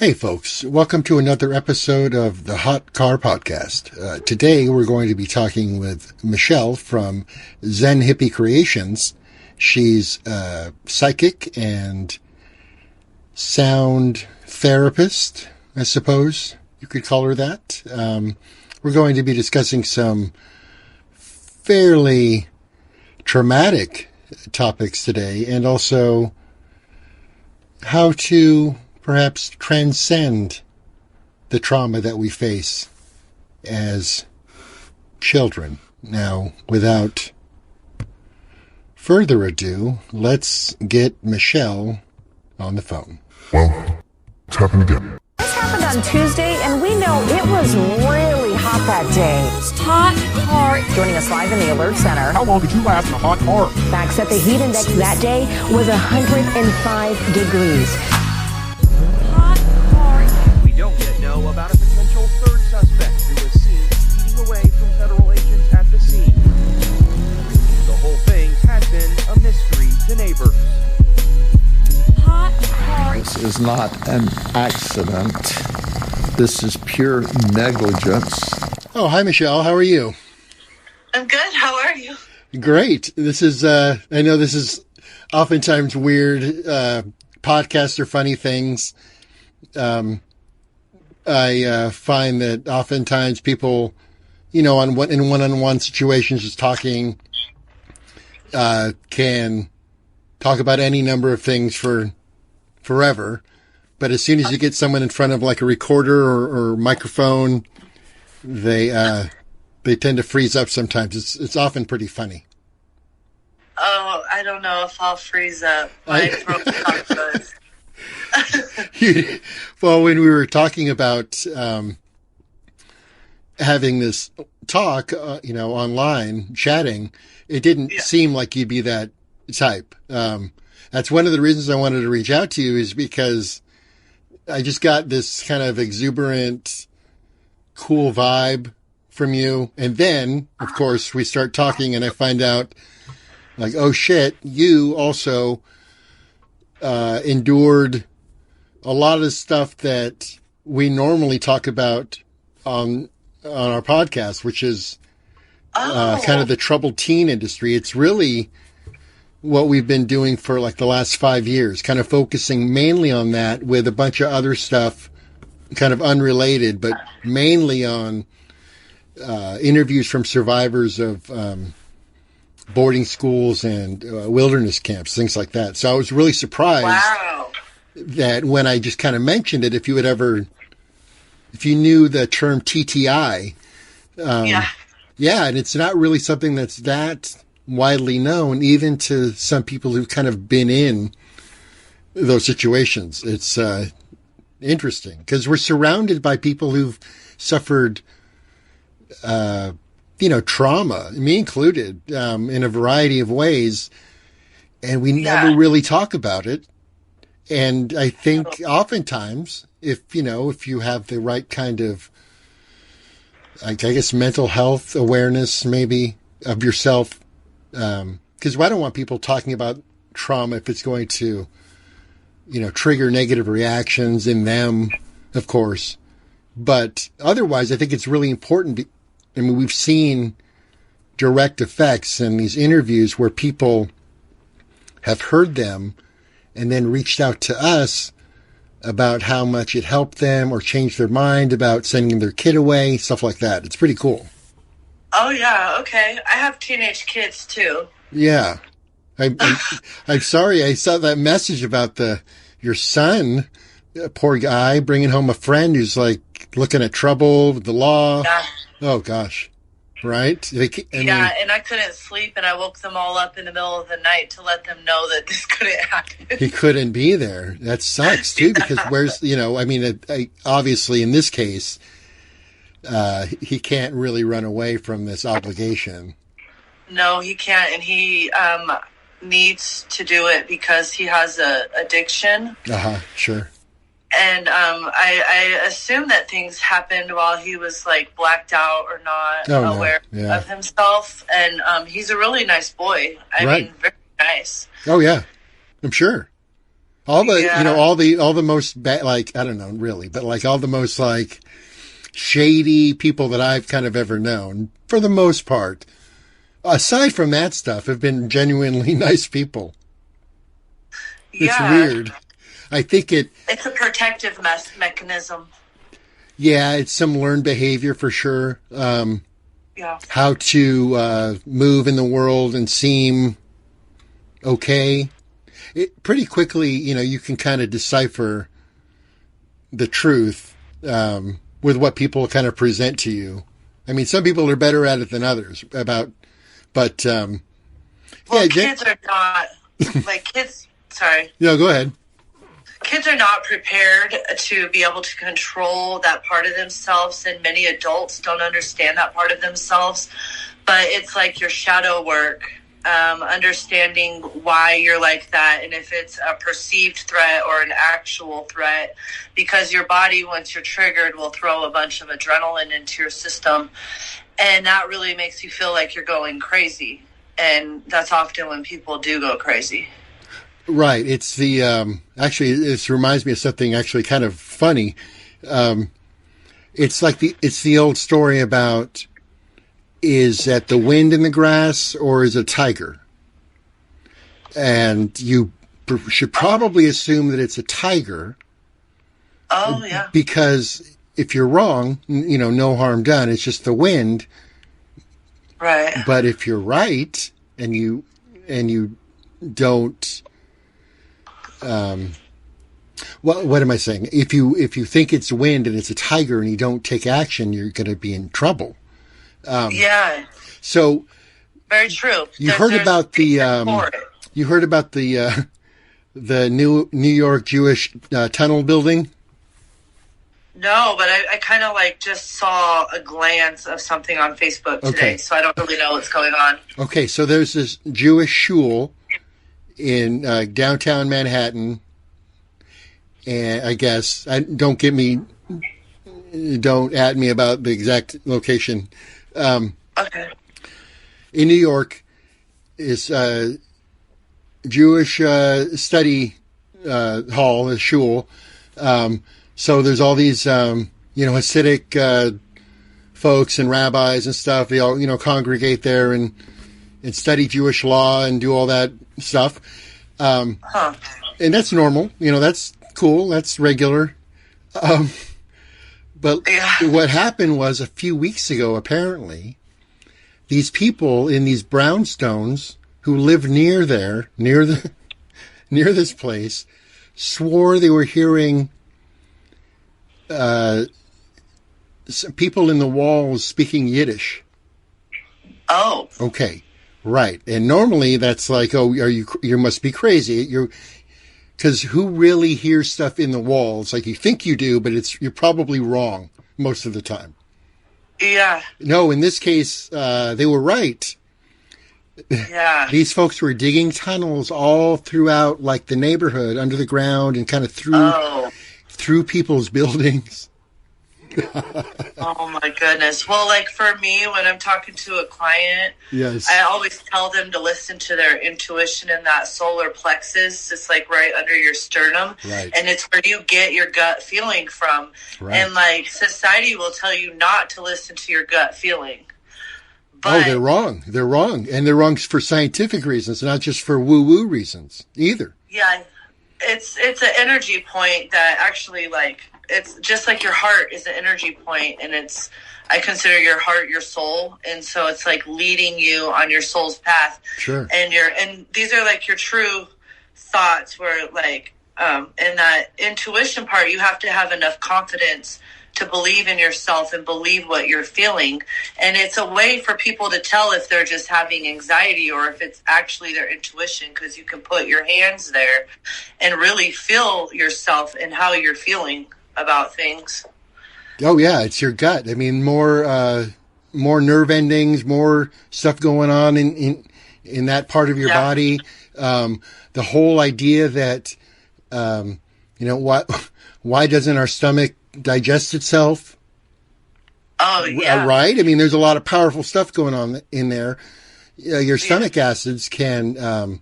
Hey folks, welcome to another episode of the Hot Car Podcast. Today we're going to be talking with Michele from Zen Hippie Creations. She's a psychic and sound therapist, I suppose you could call her that. We're going to be discussing some fairly traumatic topics today, and also how to perhaps transcend the trauma that we face as children. Now, without further ado, let's get Michele on the phone. Well, it's happened again. This happened on Tuesday, and we know it was really hot that day. Hot car. Joining us live in the Alert Center. How long did you last in a hot car? Facts that the heat index that day was 105 degrees. We don't yet know about a potential third suspect who was seen speeding away from federal agents at the scene. The whole thing had been a mystery to neighbors. This is not an accident. This is pure negligence. Oh, hi Michele, how are you? I'm good, how are you? Great. This is, I know this is oftentimes weird, podcasts are funny things. I find that oftentimes people, in one-on-one situations, just talking, can talk about any number of things for forever. But as soon as you get someone in front of like a recorder or microphone, they tend to freeze up sometimes. It's often pretty funny. Oh, I don't know if I'll freeze up. My throat does. Well, when we were talking about having this talk, online, chatting, it didn't seem like you'd be that type. That's one of the reasons I wanted to reach out to you, is because I just got this kind of exuberant, cool vibe from you. And then, of course, we start talking and I find out, like, oh shit, you also endured a lot of stuff that we normally talk about on our podcast, which is kind of the troubled teen industry. It's really what we've been doing for like the last 5 years, kind of focusing mainly on that, with a bunch of other stuff kind of unrelated, but mainly on interviews from survivors of boarding schools and wilderness camps, things like that. So I was really surprised that when I just kind of mentioned it, if you knew the term TTI, and it's not really something that's that widely known, even to some people who've kind of been in those situations. It's interesting because we're surrounded by people who've suffered, trauma, me included, in a variety of ways, and we never really talk about it. And I think oftentimes, if you have the right kind of, I guess, mental health awareness, maybe, of yourself, because I don't want people talking about trauma if it's going to, trigger negative reactions in them, of course. But otherwise, I think it's really important. We've seen direct effects in these interviews where people have heard them and then reached out to us about how much it helped them or changed their mind about sending their kid away, stuff like that. It's pretty cool. Oh, yeah, okay. I have teenage kids, too. Yeah. I'm sorry. I saw that message about your son, poor guy, bringing home a friend who's like looking at trouble with the law. Yeah. Oh, gosh. Right? And I couldn't sleep, and I woke them all up in the middle of the night to let them know that this couldn't happen. He couldn't be there. That sucks, too, because obviously in this case, he can't really run away from this obligation. No, he can't, and he needs to do it because he has a addiction. Sure. And I assume that things happened while he was like blacked out or not aware of himself. And he's a really nice boy. I mean, very nice. Oh, yeah. I'm sure. All the, you know, all the most like, I don't know really, but like all the most like shady people that I've kind of ever known, for the most part, aside from that stuff, have been genuinely nice people. It's weird. I think it's a protective mechanism. Yeah, it's some learned behavior for sure. How to move in the world and seem okay. Pretty quickly, you know, you can kind of decipher the truth with what people kind of present to you. I mean, some people are better at it than others. But kids are not like kids. Sorry. No, go ahead. Kids are not prepared to be able to control that part of themselves, and many adults don't understand that part of themselves. But it's like your shadow work. Understanding why you're like that, and if it's a perceived threat or an actual threat, because your body, once you're triggered, will throw a bunch of adrenaline into your system, and that really makes you feel like you're going crazy, and that's often when people do go crazy. Right. It's the actually, this reminds me of something actually kind of funny. It's like it's the old story about, is that the wind in the grass or is it a tiger? And you should probably assume that it's a tiger. Oh, yeah. Because if you're wrong, you know, no harm done. It's just the wind. Right. But if you're right and you don't, what am I saying? If you think it's wind and it's a tiger and you don't take action, you're going to be in trouble. So very true. You heard about the New York Jewish tunnel building? No, but I kind of like just saw a glance of something on Facebook today, so I don't really know what's going on. Okay, so there's this Jewish shul in downtown Manhattan, and I guess don't at me about the exact location. Okay. In New York is Jewish study hall, a shul. So there's all these, Hasidic folks and rabbis and stuff. They all, congregate there and study Jewish law and do all that stuff. And that's normal. That's cool. That's regular. But what happened was a few weeks ago, apparently, these people in these brownstones who live near this place, swore they were hearing some people in the walls speaking Yiddish. Oh. Okay. Right. And normally that's like, oh, you must be crazy. Because who really hears stuff in the walls? Like you think you do, but you're probably wrong most of the time. Yeah. No, in this case, they were right. Yeah. These folks were digging tunnels all throughout, like the neighborhood, under the ground, and kind of through people's buildings. Oh my goodness. Well, like for me, when I'm talking to a client, yes, I always tell them to listen to their intuition in that solar plexus. It's like right under your sternum. Right. And it's where you get your gut feeling from. Right. And like society will tell you not to listen to your gut feeling. But, they're wrong. They're wrong. And they're wrong for scientific reasons, not just for woo-woo reasons either. Yeah. It's an energy point that actually it's just like your heart is an energy point, and I consider your heart your soul, and so it's like leading you on your soul's path. Sure. And these are like your true thoughts where in that intuition part, you have to have enough confidence to believe in yourself and believe what you're feeling. And it's a way for people to tell if they're just having anxiety or if it's actually their intuition, because you can put your hands there and really feel yourself and how you're feeling about things. Oh yeah, it's your gut. I mean, more nerve endings, more stuff going on in that part of your body. The whole idea that why doesn't our stomach digest itself? Oh yeah, right. I mean, there's a lot of powerful stuff going on in there. Your stomach acids can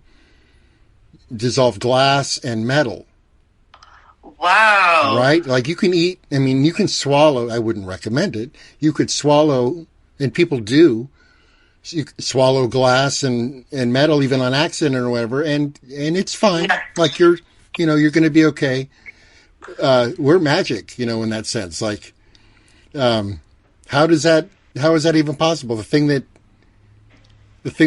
dissolve glass and metal. Wow. right? Like you can eat, I mean, you can swallow, I wouldn't recommend it. You could swallow, and people do, you could swallow glass and metal even on accident or whatever, and it's fine. Yeah. Like you're going to be okay. We're magic, in that sense. Like, how is that even possible? The thing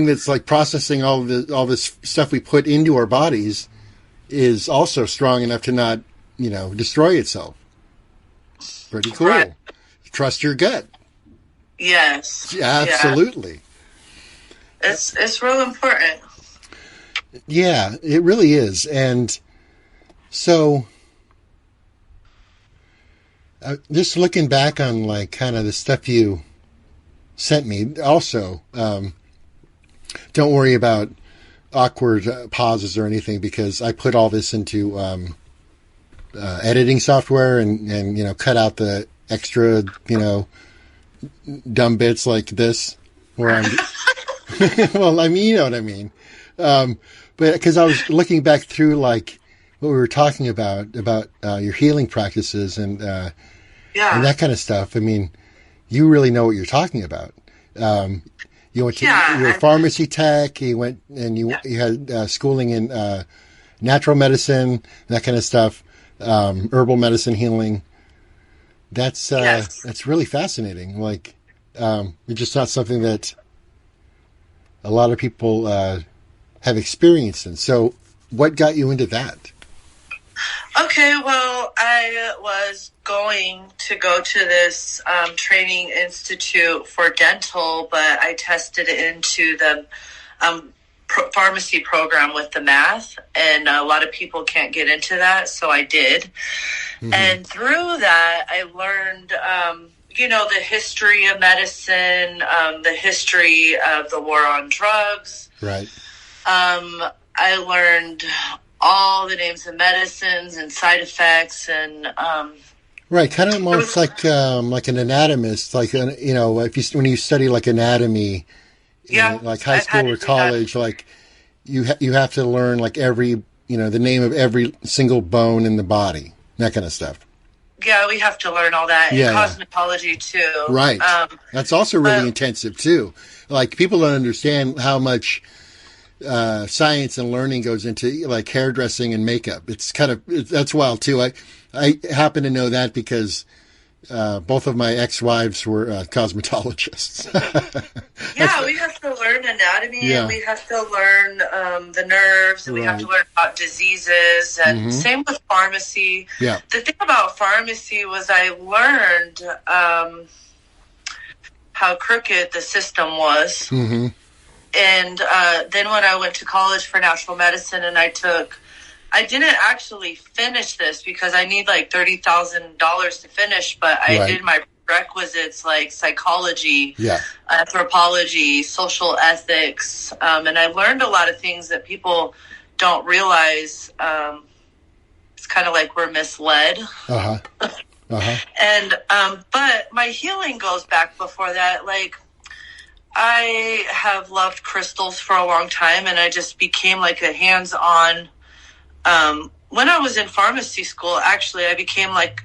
that's like processing all this stuff we put into our bodies is also strong enough to not, destroy itself. Pretty cool. Right. Trust your gut. Yes. Yeah, absolutely. Yeah. It's real important. Yeah, it really is. And so, just looking back on like kind of the stuff you sent me, also, don't worry about awkward pauses or anything, because I put all this into editing software and cut out the extra dumb bits like this where I'm well, I mean, you know what I mean. But because I was looking back through like what we were talking about your healing practices and that kind of stuff. I mean, you really know what you're talking about. You went to you were pharmacy tech. You went and you had schooling in natural medicine, that kind of stuff, herbal medicine, healing. That's really fascinating. Like, it's just not something that a lot of people have experienced. And so, what got you into that? Okay, well, I was going to go to this training institute for dental, but I tested into the pharmacy program with the math, and a lot of people can't get into that, so I did. Mm-hmm. And through that, I learned, the history of medicine, the history of the war on drugs. Right. I learned all the names of medicines and side effects, and right, kind of almost like an anatomist, like when you study like anatomy, like high school or college, like you have to learn like every the name of every single bone in the body, that kind of stuff. Yeah, we have to learn all that. And cosmetology too. Right, that's also really intensive too. Like people don't understand how much science and learning goes into like hairdressing and makeup. It's that's wild too. I happen to know that because both of my ex-wives were cosmetologists. Yeah, we have to learn anatomy, and we have to learn the nerves, and we have to learn about diseases, and same with pharmacy. Yeah. The thing about pharmacy was I learned how crooked the system was. Mm-hmm. And then when I went to college for natural medicine, and I didn't actually finish this because I need like $30,000 to finish, but I did my requisites like psychology, anthropology, social ethics, and I learned a lot of things that people don't realize. It's kind of like we're misled. And but my healing goes back before that. Like, I have loved crystals for a long time, and I just became like a hands-on. When I was in pharmacy school, actually, I became like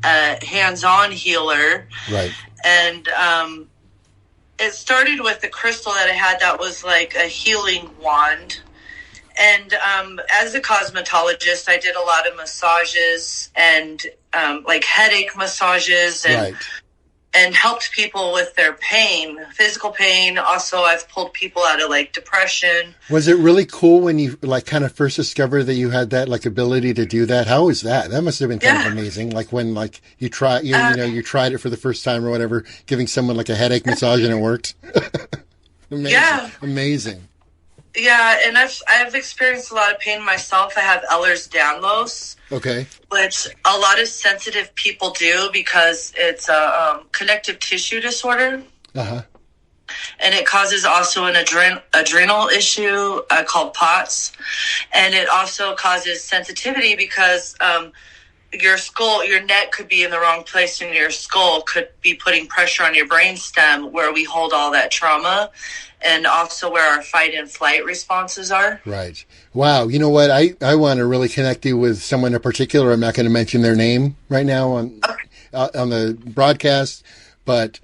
a hands-on healer. Right. And it started with the crystal that I had that was like a healing wand. And as a cosmetologist, I did a lot of massages and like headache massages and helped people with their pain, physical pain. Also, I've pulled people out of like depression. Was it really cool when you like kind of first discovered that you had that like ability to do that? How was that? That must have been kind of amazing. Like when like you tried it for the first time or whatever, giving someone like a headache massage and it worked. Amazing. Yeah. Amazing. Yeah, and I've experienced a lot of pain myself. I have Ehlers-Danlos, which a lot of sensitive people do because it's a connective tissue disorder. And it causes also an adrenal issue called POTS. And it also causes sensitivity because your neck could be in the wrong place, and your skull could be putting pressure on your brainstem where we hold all that trauma, and also where our fight and flight responses are. Right. Wow. You know what? I want to really connect you with someone in particular. I'm not going to mention their name right now on the broadcast, but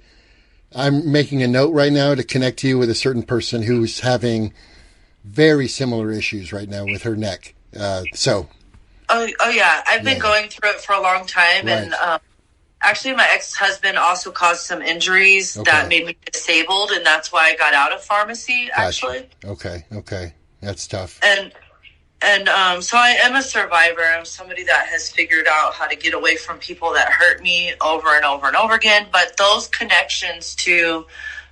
I'm making a note right now to connect you with a certain person who's having very similar issues right now with her neck. Oh yeah, I've been going through it for a long time, right. And actually, my ex-husband also caused some injuries that made me disabled, and that's why I got out of pharmacy. Actually, okay, that's tough. And so I am a survivor. I'm somebody that has figured out how to get away from people that hurt me over and over and over again. But those connections to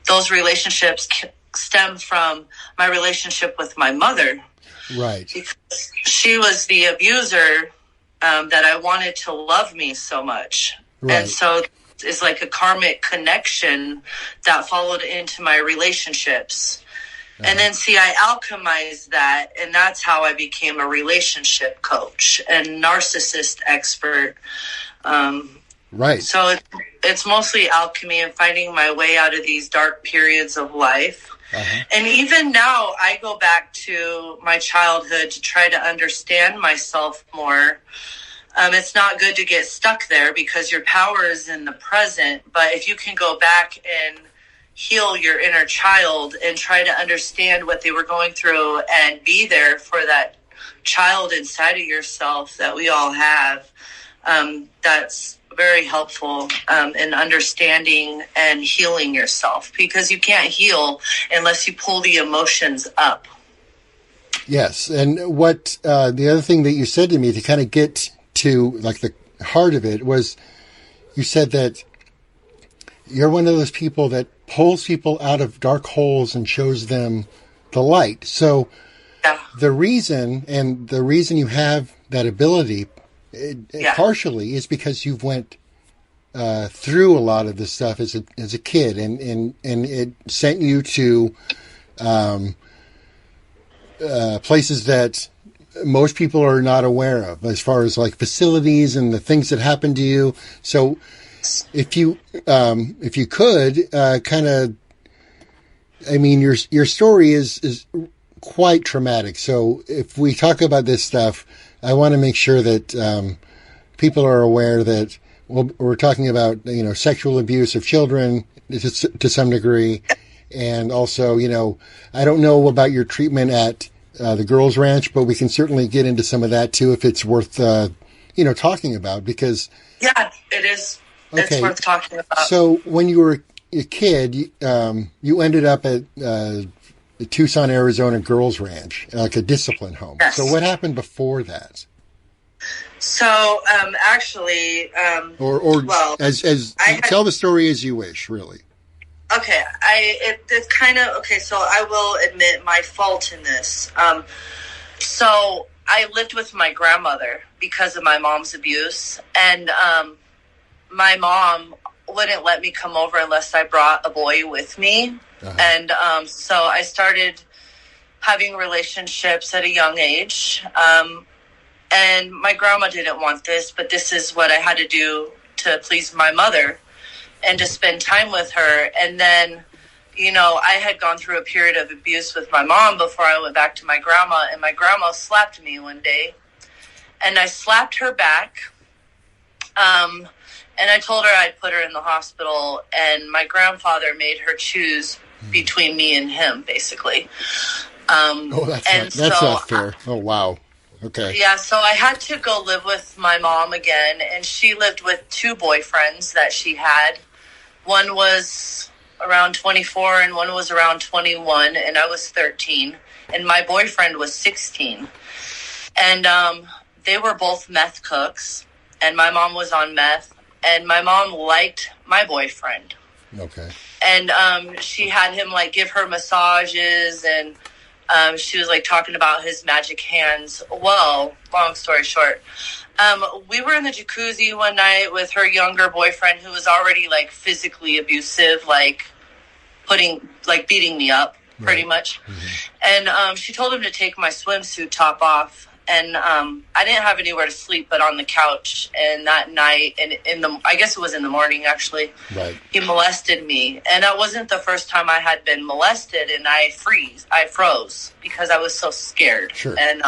those relationships stem from my relationship with my mother. Right. Because she was the abuser that I wanted to love me so much. Right. And so it's like a karmic connection that followed into my relationships. And then, see, I alchemized that, and that's how I became a relationship coach and narcissist expert. Right. So it's mostly alchemy and finding my way out of these dark periods of life. And even now, I go back to my childhood to try to understand myself more. It's not good to get stuck there because your power is in the present. But if you can go back and heal your inner child and try to understand what they were going through and be there for that child inside of yourself that we all have, that's very helpful in understanding and healing yourself, because you can't heal unless you pull the emotions up. Yes. And what the other thing that you said to me to kind of get to like the heart of it was, you said that you're one of those people that pulls people out of dark holes and shows them the light. So the reason you have that ability partially is because you've went through a lot of this stuff as a kid, and it sent you to places that most people are not aware of, as far as like facilities and the things that happen to you. So if you could kind of, I mean, your story is quite traumatic. So if we talk about this stuff, I want to make sure that people are aware that we're talking about, sexual abuse of children to some degree. And also, I don't know about your treatment at the Girls Ranch, but we can certainly get into some of that too if it's worth, talking about, because... Yeah, it is. It's worth talking about. So when you were a kid, you ended up at the Tucson, Arizona Girls Ranch, like a discipline home. Yes. So what happened before that? So actually, tell the story as you wish, really. Okay, it's kind of okay. So I will admit my fault in this. So I lived with my grandmother because of my mom's abuse, and my mom wouldn't let me come over unless I brought a boy with me. And so I started having relationships at a young age. And my grandma didn't want this, but this is what I had to do to please my mother and to spend time with her. And then, I had gone through a period of abuse with my mom before I went back to my grandma, and my grandma slapped me one day. And I slapped her back. And I told her I'd put her in the hospital, and my grandfather made her choose between me and him, basically. That's not fair. Oh, wow. Okay. Yeah, so I had to go live with my mom again, and she lived with two boyfriends that she had. One was around 24, and one was around 21, and I was 13, and my boyfriend was 16. And they were both meth cooks, and my mom was on meth. And my mom liked my boyfriend. Okay. And she had him give her massages, and she was talking about his magic hands. Well, long story short, we were in the jacuzzi one night with her younger boyfriend, who was already physically abusive, beating me up pretty much. Mm-hmm. And she told him to take my swimsuit top off. and I didn't have anywhere to sleep but on the couch. And that night, and I guess it was in the morning actually, right, he molested me. And that wasn't the first time I had been molested, and I froze because I was so scared. Sure. And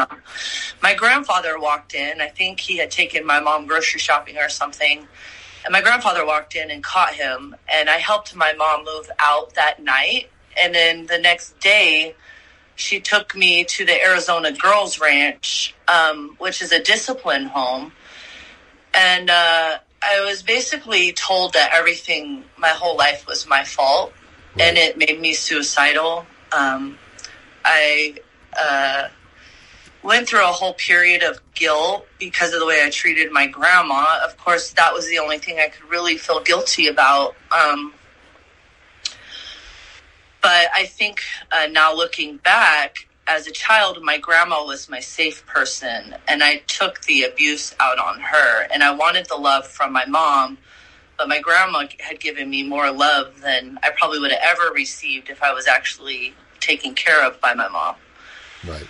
my grandfather walked in. I think he had taken my mom grocery shopping or something. And my grandfather walked in and caught him, and I helped my mom move out that night. And then the next day, she took me to the Arizona Girls Ranch, which is a discipline home. And I was basically told that everything, my whole life was my fault, right. And it made me suicidal. I went through a whole period of guilt because of the way I treated my grandma. Of course, that was the only thing I could really feel guilty about. But I think now looking back, as a child, my grandma was my safe person, and I took the abuse out on her. And I wanted the love from my mom, but my grandma had given me more love than I probably would have ever received if I was actually taken care of by my mom. Right.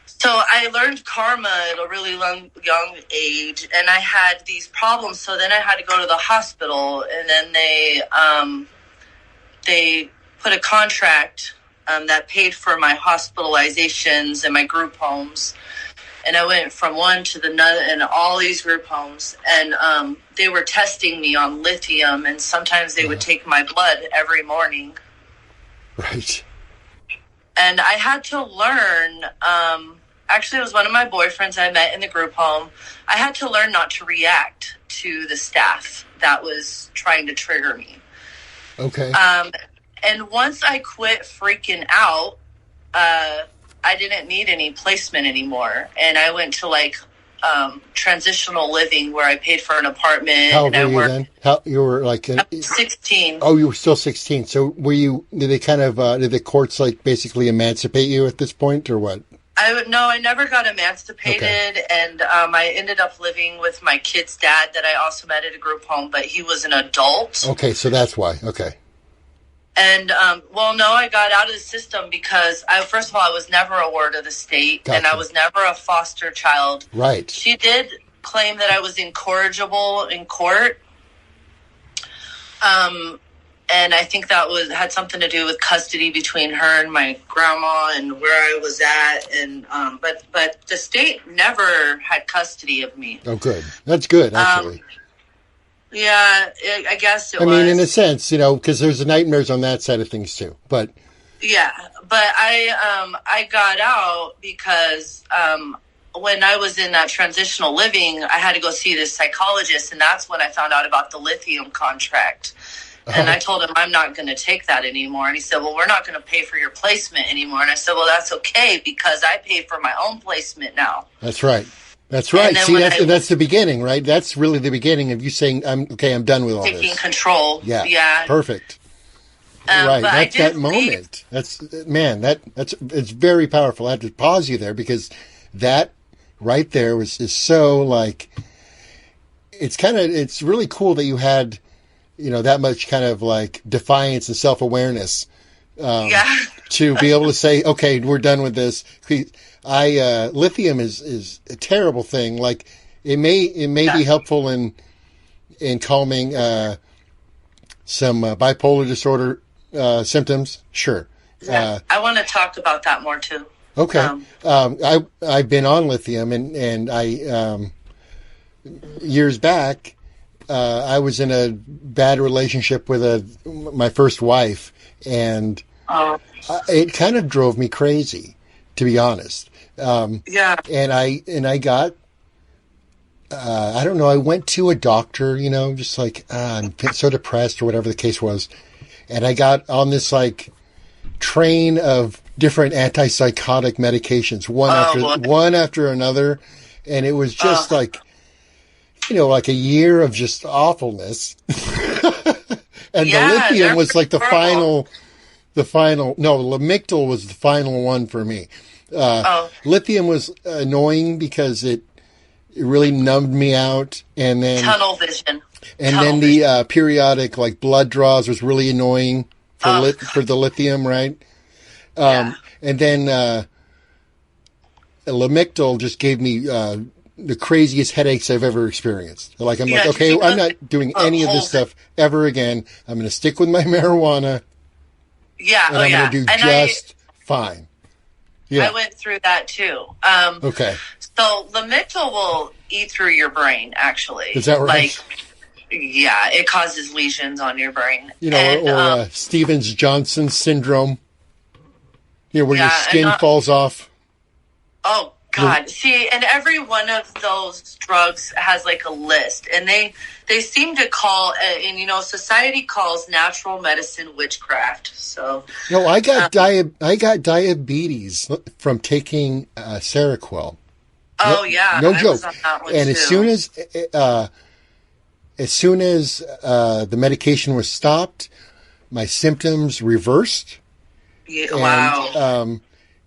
So I learned karma at a really young age, and I had these problems. So then I had to go to the hospital, and then they put a contract that paid for my hospitalizations and my group homes. And I went from one to the other and all these group homes. And they were testing me on lithium, and sometimes they would take my blood every morning. Right. And I had to learn, actually it was one of my boyfriends I met in the group home. I had to learn not to react to the staff that was trying to trigger me. Okay. And once I quit freaking out, I didn't need any placement anymore. And I went to transitional living where I paid for an apartment. How old and were you then? You were like 16. Oh, you were still 16. So did they kind of, did the courts basically emancipate you at this point or what? I never got emancipated. Okay. And I ended up living with my kid's dad that I also met at a group home, but he was an adult. Okay. So that's why. Okay. And, I got out of the system because, first of all, I was never a ward of the state, Gotcha. And I was never a foster child. Right. She did claim that I was incorrigible in court. And I think that had something to do with custody between her and my grandma and where I was at. And, but the state never had custody of me. Oh, good. That's good, actually. Yeah, I guess it was. I mean, in a sense, because there's nightmares on that side of things too. But yeah, but I got out because when I was in that transitional living, I had to go see this psychologist, and that's when I found out about the lithium contract. And I told him I'm not going to take that anymore. And he said, well, we're not going to pay for your placement anymore. And I said, well, that's okay because I pay for my own placement now. That's right. That's right. See, that's the beginning, right? That's really the beginning of you saying, I'm done with all this. Taking control. Yeah. Perfect. Right. That moment. It's very powerful. I have to pause you there because that right there is so it's really cool that you had, that much kind of defiance and self-awareness, to be able to say, okay, we're done with this. Lithium is a terrible thing. It may be helpful in calming some bipolar disorder symptoms. Sure. I want to talk about that more too. Okay. I've been on lithium and I years back I was in a bad relationship with my first wife, and it kind of drove me crazy, to be honest. And I got, I don't know, I went to a doctor, just I'm so depressed or whatever the case was. And I got on this train of different antipsychotic medications, one after another. And it was just a year of just awfulness. And the lithium was the final, Lamictal was the final one for me. Lithium was annoying because it really numbed me out, and then tunnel vision. And then the periodic blood draws was really annoying for the lithium, right? And then Lamictal just gave me the craziest headaches I've ever experienced. Like, I'm like, okay, I'm not doing any of this stuff ever again. I'm going to stick with my marijuana. Yeah. And I'm going to do just fine. Yeah. I went through that too. Okay. So Lamictal will eat through your brain, actually. Is that right? Yeah, it causes lesions on your brain. You know, or Stevens-Johnson syndrome. You know, where your skin falls off. Oh, God. See, and every one of those drugs has like a list. And they seem to call, and you know, society calls natural medicine witchcraft. So. No, I got diabetes from taking Seroquel. Oh, yeah. No joke. Was on that one and too. as soon as the medication was stopped, my symptoms reversed. Yeah, wow.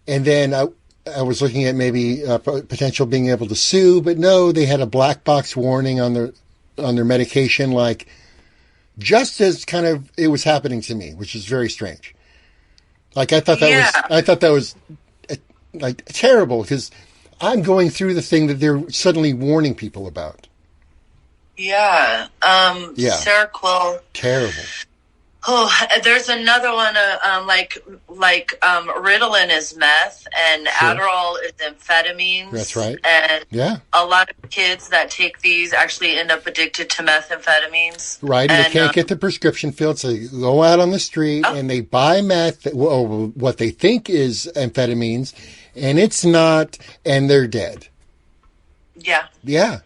And then I was looking at maybe potential being able to sue, but no, they had a black box warning on their medication, like just as kind of it was happening to me, which is very strange. Like I thought that was like terrible because I'm going through the thing that they're suddenly warning people about. Yeah. Seroquel. Terrible. Oh, there's another one, like Ritalin is meth and Adderall is amphetamines. That's right. And yeah, a lot of kids that take these actually end up addicted to methamphetamines. Right, and they can't get the prescription filled, so they go out on the street and they buy meth, well, what they think is amphetamines, and it's not, and they're dead. Yeah. Yeah.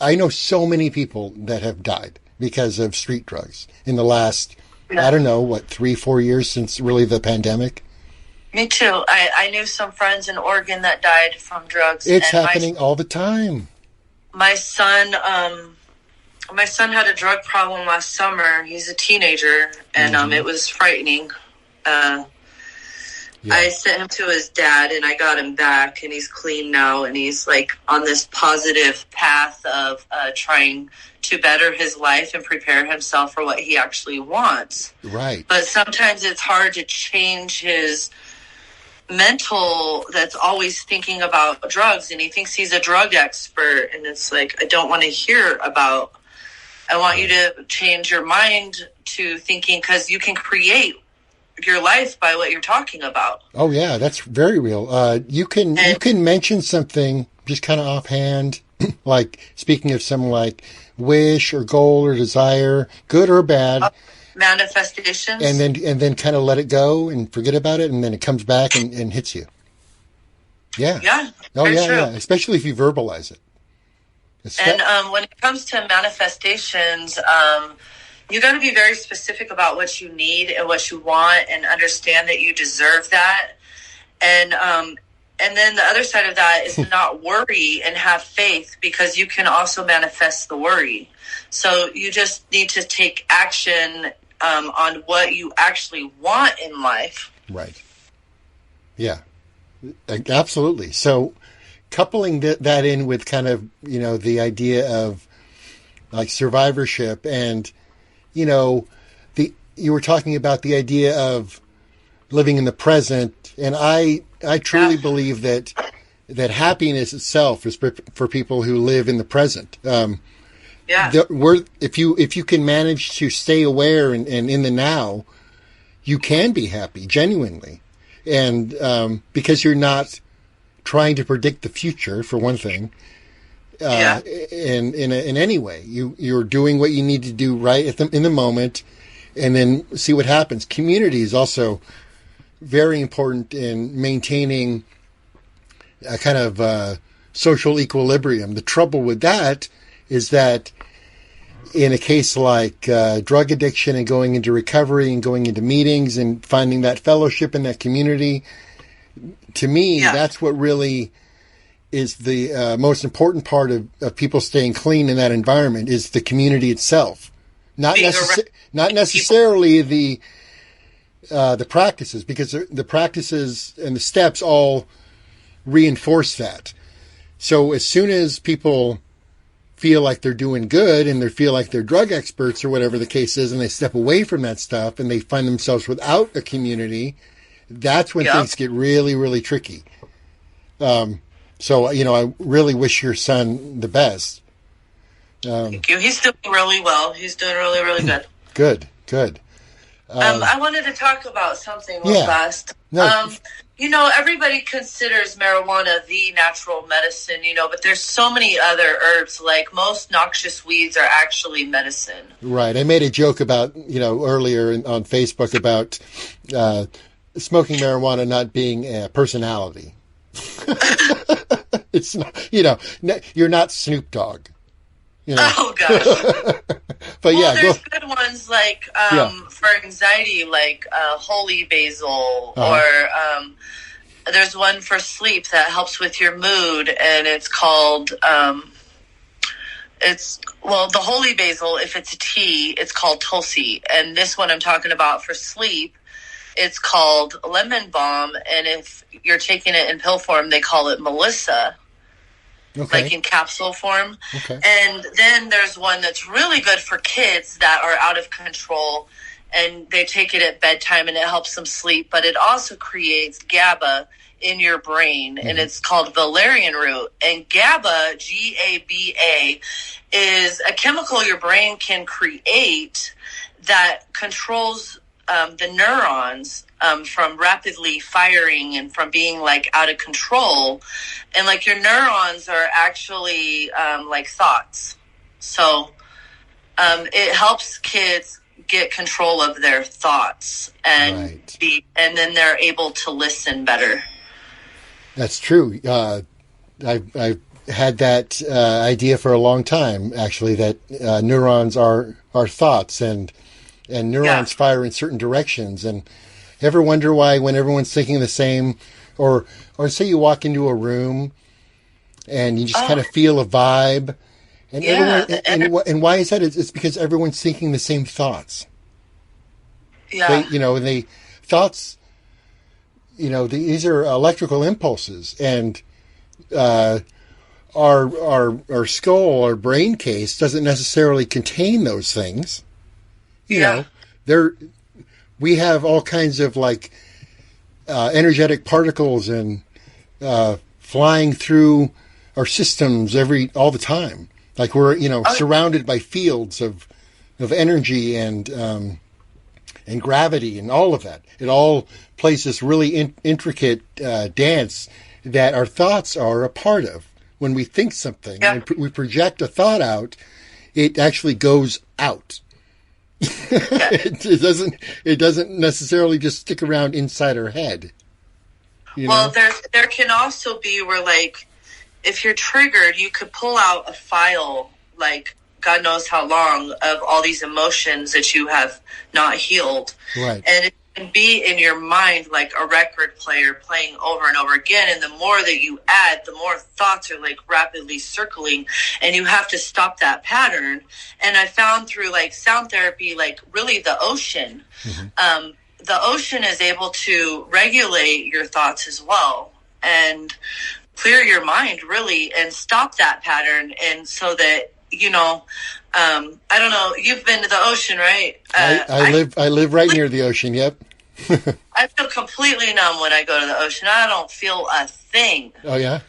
I know so many people that have died because of street drugs in the last... I don't know, 3-4 years since really the pandemic? Me too. I knew some friends in Oregon that died from drugs. It's happening all the time. My son had a drug problem last summer. He's a teenager, and it was frightening. I sent him to his dad, and I got him back, and he's clean now, and he's like on this positive path of trying to better his life and prepare himself for what he actually wants. Right. But sometimes it's hard to change his mental that's always thinking about drugs, and he thinks he's a drug expert, and it's like, I don't want to hear about... I want you to change your mind to thinking, because you can create your life by what you're talking about. Oh yeah, that's very real. You can mention something just kind of offhand, like speaking of some like wish or goal or desire, good or bad, manifestations, and then kind of let it go and forget about it, and then it comes back and hits you. Yeah. Yeah. Oh yeah, true. yeah. Especially if you verbalize it. And when it comes to manifestations, you got to be very specific about what you need and what you want, and understand that you deserve that. And then the other side of that is not worry and have faith, because you can also manifest the worry. So you just need to take action on what you actually want in life. Right. Yeah, absolutely. So coupling that in with kind of, you know, the idea of like survivorship, and, you know, you were talking about the idea of living in the present. And I truly believe that happiness itself is for people who live in the present. If you can manage to stay aware and in the now, you can be happy genuinely, and because you're not trying to predict the future, for one thing. In any way, you're doing what you need to do right in the moment, and then see what happens. Community is also very important in maintaining a kind of social equilibrium. The trouble with that is that in a case like drug addiction and going into recovery and going into meetings and finding that fellowship in that community, to me, that's what really is the most important part of people staying clean in that environment, is the community itself. Not necessarily the practices, because the practices and the steps all reinforce that. So as soon as people feel like they're doing good and they feel like they're drug experts or whatever the case is, and they step away from that stuff and they find themselves without a community, that's when things get really, really tricky. So, I really wish your son the best. Thank you. He's doing really well. He's doing really, really good. Good. I wanted to talk about something real fast. No. Everybody considers marijuana the natural medicine, but there's so many other herbs. Like most noxious weeds are actually medicine. Right. I made a joke about, earlier on Facebook about smoking marijuana not being a personality. It's not, you're not Snoop Dogg. Oh, gosh. But there's good ones like for anxiety, like holy basil, or there's one for sleep that helps with your mood, and it's called the holy basil. If it's a tea, it's called tulsi, and this one I'm talking about for sleep, it's called lemon balm, and if you're taking it in pill form, they call it Melissa. Okay. Like in capsule form. Okay. And then there's one that's really good for kids that are out of control, and they take it at bedtime and it helps them sleep, but it also creates GABA in your brain, and it's called valerian root. And GABA, G-A-B-A, is a chemical your brain can create that controls the neurons from rapidly firing and from being like out of control. And like your neurons are actually like thoughts. So it helps kids get control of their thoughts and and then they're able to listen better. That's true. I've had that idea for a long time, actually, that neurons are thoughts, and neurons fire in certain directions. And ever wonder why when everyone's thinking the same, or say you walk into a room and you just kind of feel a vibe, and everyone, and why is that? It's because everyone's thinking the same thoughts. Yeah. They thoughts, these are electrical impulses, and our skull, our brain case doesn't necessarily contain those things. We have all kinds of like energetic particles and flying through our systems all the time. Like we're surrounded by fields of energy and gravity and all of that. It all plays this really intricate dance that our thoughts are a part of. When we think something and we project a thought out, it actually goes out. It doesn't necessarily just stick around inside our head. Well, there can also be where, like, if you're triggered, you could pull out a file, like God knows how long, of all these emotions that you have not healed. Right. And it can be in your mind like a record player playing over and over again. And the more that you add, the more thoughts are like rapidly circling, and you have to stop that pattern. And I found through like sound therapy, like really the ocean, the ocean is able to regulate your thoughts as well and clear your mind really and stop that pattern. And so that, I don't know, you've been to the ocean, right? I live right near the ocean. Yep. I feel completely numb when I go to the ocean. I don't feel a thing. Oh yeah.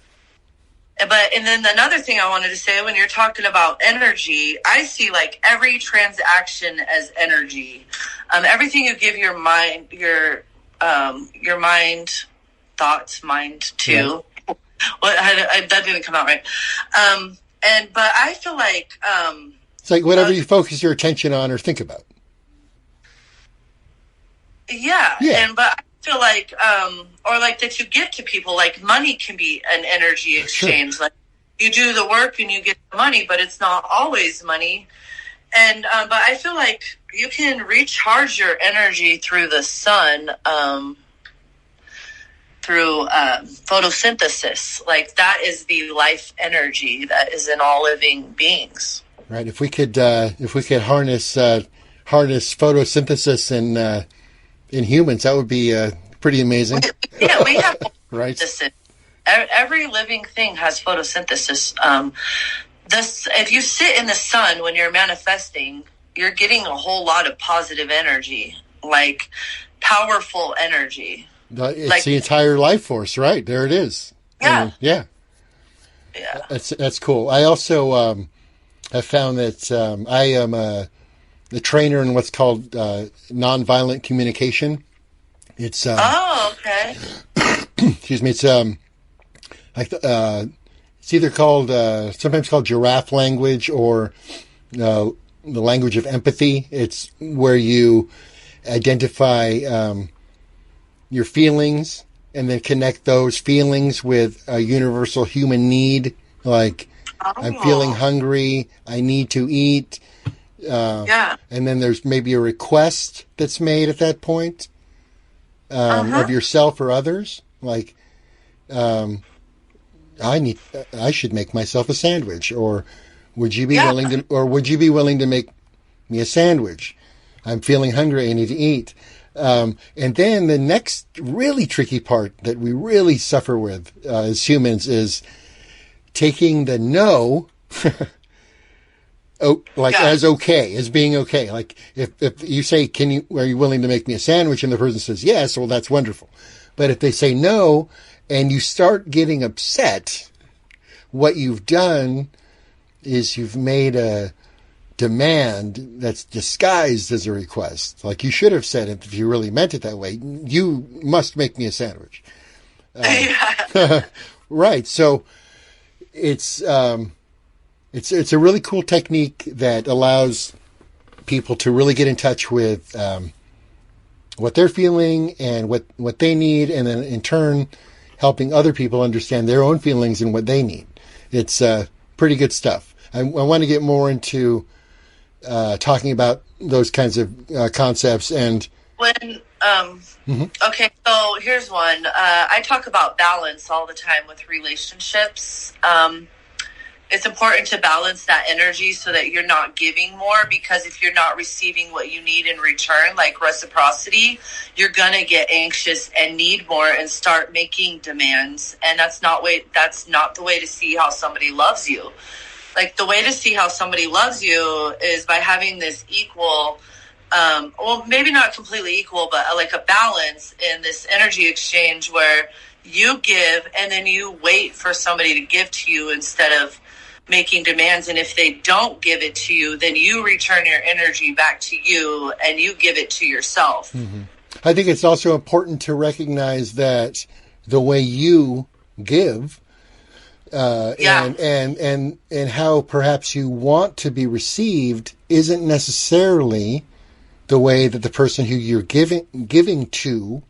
And then another thing I wanted to say, when you're talking about energy, I see like every transaction as energy. Everything you give your mind, your mind, thoughts, mind too. Yeah. That didn't come out right. But I feel like it's like whatever you focus your attention on or think about. Yeah. But I feel like, or like that you give to people, like money can be an energy exchange. Sure. Like you do the work and you get the money, but it's not always money. And, but I feel like you can recharge your energy through the sun, through photosynthesis. Like that is the life energy that is in all living beings. Right. If we could harness photosynthesis in humans, that would be pretty amazing. Yeah, we have right. Every living thing has photosynthesis. If you sit in the sun when you're manifesting, you're getting a whole lot of positive energy, like powerful energy. It's like the entire life force, right? There it is. Yeah. Yeah. Yeah. That's cool. I also have found that I am a trainer in what's called nonviolent communication. It's Oh, okay. excuse me. It's it's either called sometimes called giraffe language or the language of empathy. It's where you identify your feelings and then connect those feelings with a universal human need, like I'm feeling hungry, I need to eat. Yeah. And then there's maybe a request that's made at that point of yourself or others, like I should make myself a sandwich, or would you be willing to make me a sandwich? I'm feeling hungry, I need to eat. And then the next really tricky part that we really suffer with as humans is taking the no as okay, as being okay. Like if you say, are you willing to make me a sandwich? And the person says yes, well, that's wonderful. But if they say no and you start getting upset, what you've done is you've made a demand that's disguised as a request. Like you should have said it if you really meant it that way. You must make me a sandwich. Right. So it's a really cool technique that allows people to really get in touch with what they're feeling and what they need, and then in turn helping other people understand their own feelings and what they need. It's pretty good stuff. I want to get more into talking about those kinds of concepts. And when okay, so here's one. I talk about balance all the time with relationships. It's important to balance that energy so that you're not giving more, because if you're not receiving what you need in return, like reciprocity, you're going to get anxious and need more and start making demands. And that's not the way to see how somebody loves you. Like the way to see how somebody loves you is by having this equal, well, maybe not completely equal, but like a balance in this energy exchange where you give and then you wait for somebody to give to you instead of making demands. And if they don't give it to you, then you return your energy back to you and you give it to yourself. Mm-hmm. I think it's also important to recognize that the way you give and how perhaps you want to be received isn't necessarily the way that the person who you're giving to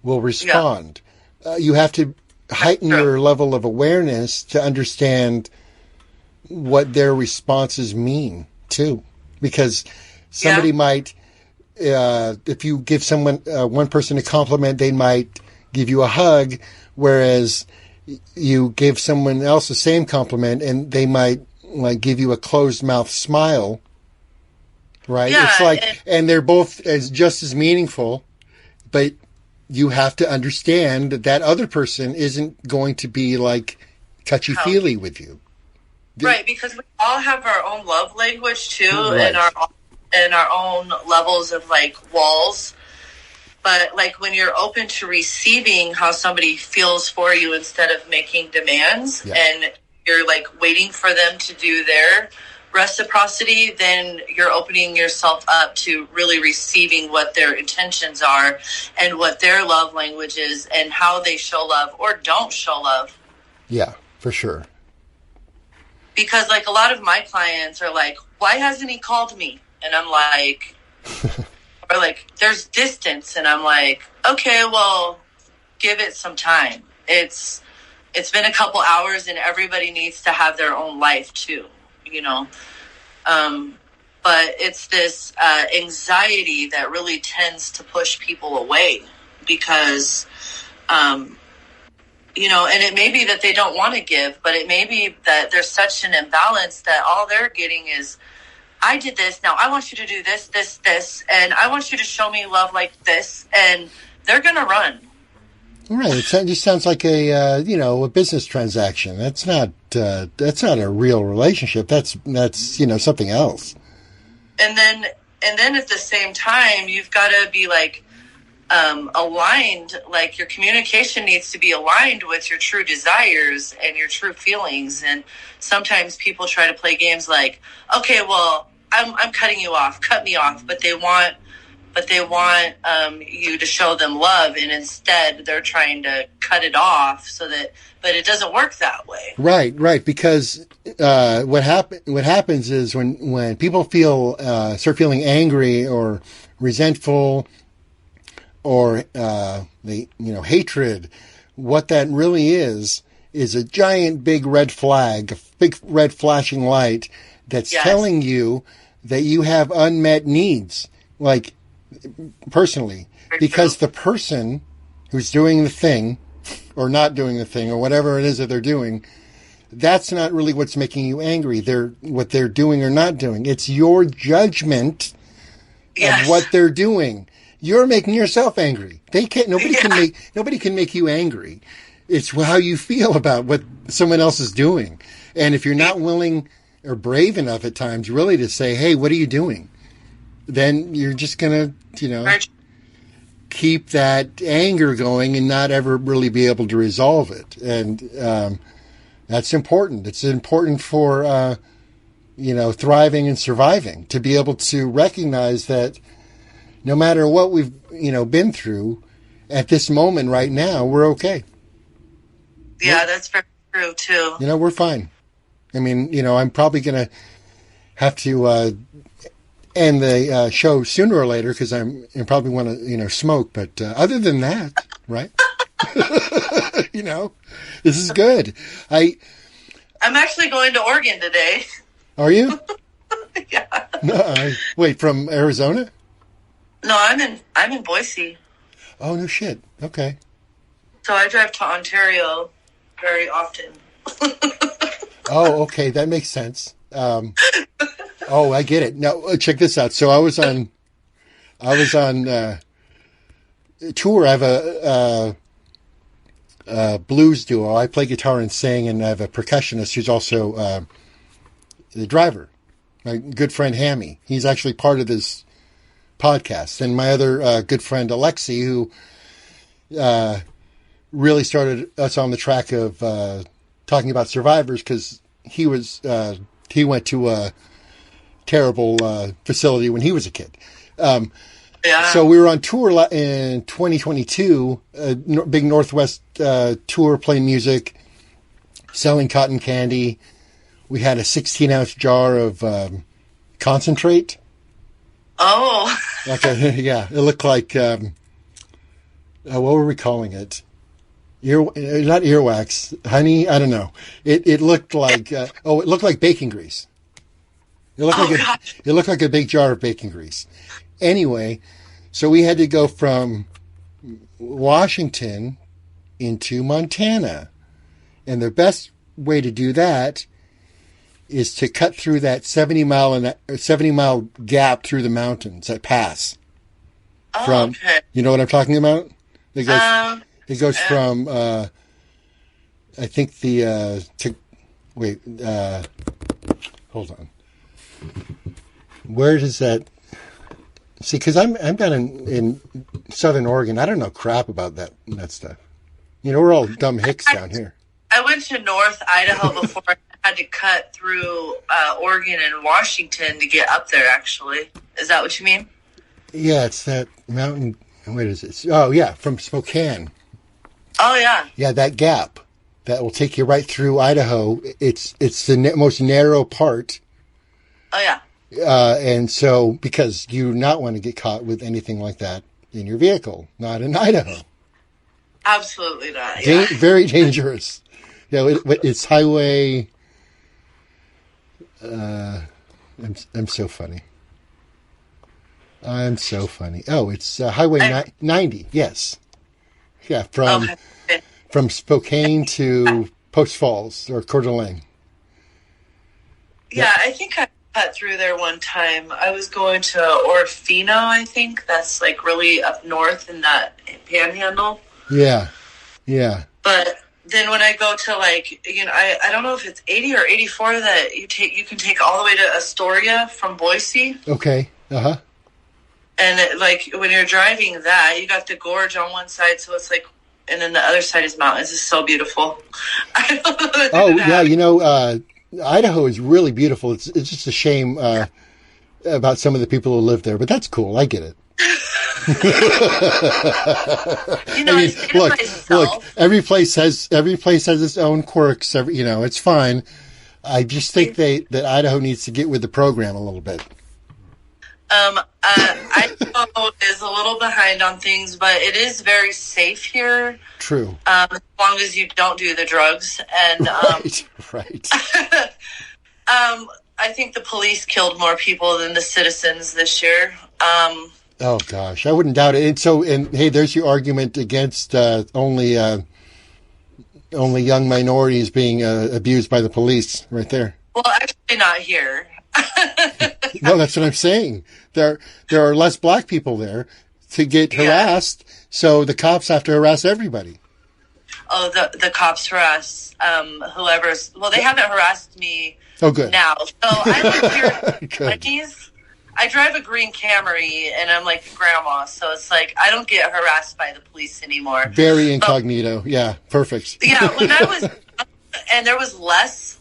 will respond. Yeah. You have to heighten your level of awareness to understand what their responses mean too, because somebody might, if you give someone, one person a compliment, they might give you a hug, whereas you give someone else the same compliment and they might like give you a closed mouth smile, right? Yeah, it's like, and they're both just as meaningful, but you have to understand that other person isn't going to be like touchy-feely with you. Right, because we all have our own love language too, and our own levels of like walls. But like when you're open to receiving how somebody feels for you instead of making demands, and you're like waiting for them to do their reciprocity, then you're opening yourself up to really receiving what their intentions are and what their love language is and how they show love or don't show love. Yeah, for sure. Because, like, a lot of my clients are like, why hasn't he called me? And I'm like, or like, there's distance. And I'm like, okay, well, give it some time. It's been a couple hours and everybody needs to have their own life too, you know? But it's this anxiety that really tends to push people away because, you know, and it may be that they don't want to give, but it may be that there's such an imbalance that all they're getting is, I did this, now I want you to do this, this, this, and I want you to show me love like this, and they're going to run. Right. It just sounds like a business transaction. That's not a real relationship. That's something else. And then at the same time, you've got to be like, aligned, like your communication needs to be aligned with your true desires and your true feelings. And sometimes people try to play games like, okay, well, I'm cutting you off, cut me off, but they want you to show them love, and instead they're trying to cut it off but it doesn't work that way. Right. Because what happens is when people start feeling angry or resentful or hatred, what that really is a giant big red flag, a big red flashing light that's telling you that you have unmet needs, like personally, because the person who's doing the thing or not doing the thing or whatever it is that they're doing, that's not really what's making you angry. What they're doing or not doing. It's your judgment of what they're doing. You're making yourself angry. Nobody can make you angry. It's how you feel about what someone else is doing. And if you're not willing or brave enough at times really to say, hey, what are you doing? Then you're just going to, keep that anger going and not ever really be able to resolve it. And that's important. It's important for, thriving and surviving, to be able to recognize that no matter what we've, been through at this moment right now, we're okay. Yeah, that's very true, too. We're fine. I mean, I'm probably going to have to end the show sooner or later because I probably want to, smoke. But other than that, right? This is good. I'm actually going to Oregon today. Are you? Yeah. No, wait, from Arizona? No, I'm in Boise. Oh, no shit. Okay. So I drive to Ontario very often. Oh, okay. That makes sense. Oh, I get it. Now, check this out. So I was on tour. I have a blues duo. I play guitar and sing, and I have a percussionist who's also the driver, my good friend Hammy. He's actually part of this podcast. And my other good friend Alexi, who really started us on the track of talking about survivors, because he went to a terrible facility when he was a kid. So we were on tour in 2022, a big Northwest tour, playing music, selling cotton candy. We had a 16-ounce jar of concentrate. Oh. Yeah, it looked like, what were we calling it? Not earwax, honey, I don't know. It looked like, it looked like bacon grease. It looked like a big jar of bacon grease. Anyway, so we had to go from Washington into Montana. And the best way to do that is to cut through that 70-mile gap through the mountains, that pass. Oh, okay. You know what I'm talking about? It goes from, I think hold on. Where does that, see, because I'm down in Southern Oregon. I don't know crap about that stuff. We're all dumb hicks down here. I went to North Idaho before. I had to cut through Oregon and Washington to get up there, actually. Is that what you mean? Yeah, it's that mountain. Wait, is it? Oh, yeah, from Spokane. Oh, yeah. Yeah, that gap that will take you right through Idaho. It's the most narrow part. Oh, yeah. And so, because you do not want to get caught with anything like that in your vehicle, not in Idaho. Absolutely not. Yeah. Very dangerous. It's highway. I'm so funny. I'm so funny. Oh, it's Highway 90. Yes. Yeah, from Spokane to Post Falls or Coeur d'Alene. Yeah, I think I cut through there one time. I was going to Orofino, I think. That's like really up north in that panhandle. Yeah. But then when I go to I don't know if it's 80 or 84 that you can take all the way to Astoria from Boise. Okay. Uh-huh. And like when you're driving that, you got the gorge on one side, so it's like, and then the other side is mountains. It's so beautiful. I don't know what to Oh do yeah, now. Idaho is really beautiful. It's just a shame about some of the people who live there, but that's cool. I get it. I say to myself, Every place has its own quirks. It's fine. I just think that Idaho needs to get with the program a little bit. Idaho is a little behind on things, but it is very safe here. True. As long as you don't do the drugs. And right. I think the police killed more people than the citizens this year. Oh gosh, I wouldn't doubt it. And hey, there's your argument against only young minorities being abused by the police, right there. Well, actually, not here. No, that's what I'm saying. There are less black people there to get harassed, so the cops have to harass everybody. Oh, the cops harass whoever's. Well, they haven't harassed me. Oh, good. Now, so I live here in the Good. 20s. I drive a green Camry, and I'm like grandma, so it's like I don't get harassed by the police anymore. Very incognito. Yeah, perfect. Yeah, when I was, and there was less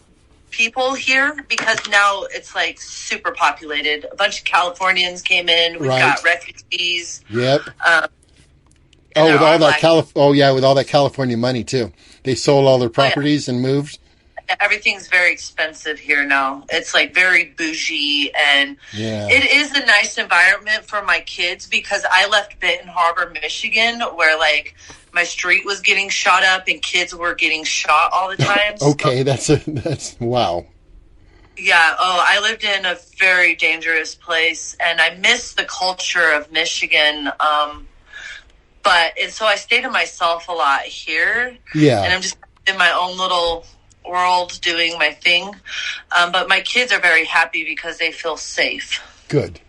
people here because now it's like super populated. A bunch of Californians came in. We've got refugees. Yep. And with all that like, with all that California money too. They sold all their properties and moved. Everything's very expensive here now. It's like very bougie, and it is a nice environment for my kids because I left Benton Harbor, Michigan, where like my street was getting shot up and kids were getting shot all the time. Okay, that's wow. Yeah. Oh, I lived in a very dangerous place, and I miss the culture of Michigan. So I stay to myself a lot here. Yeah. And I'm just in my own little world doing my thing. But my kids are very happy because they feel safe. Good.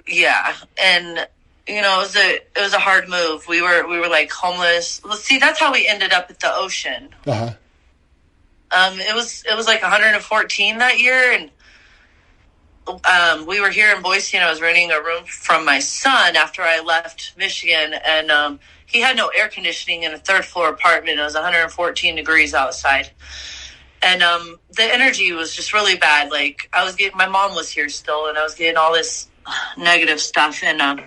Yeah. And it was a hard move. We were like homeless. Well, see, that's how we ended up at the ocean. Uh-huh. It was like 114 that year, and we were here in Boise, and I was renting a room from my son after I left Michigan, and he had no air conditioning in a third floor apartment. It was 114 degrees outside, and the energy was just really bad. Like my mom was here still, and I was getting all this negative stuff, and I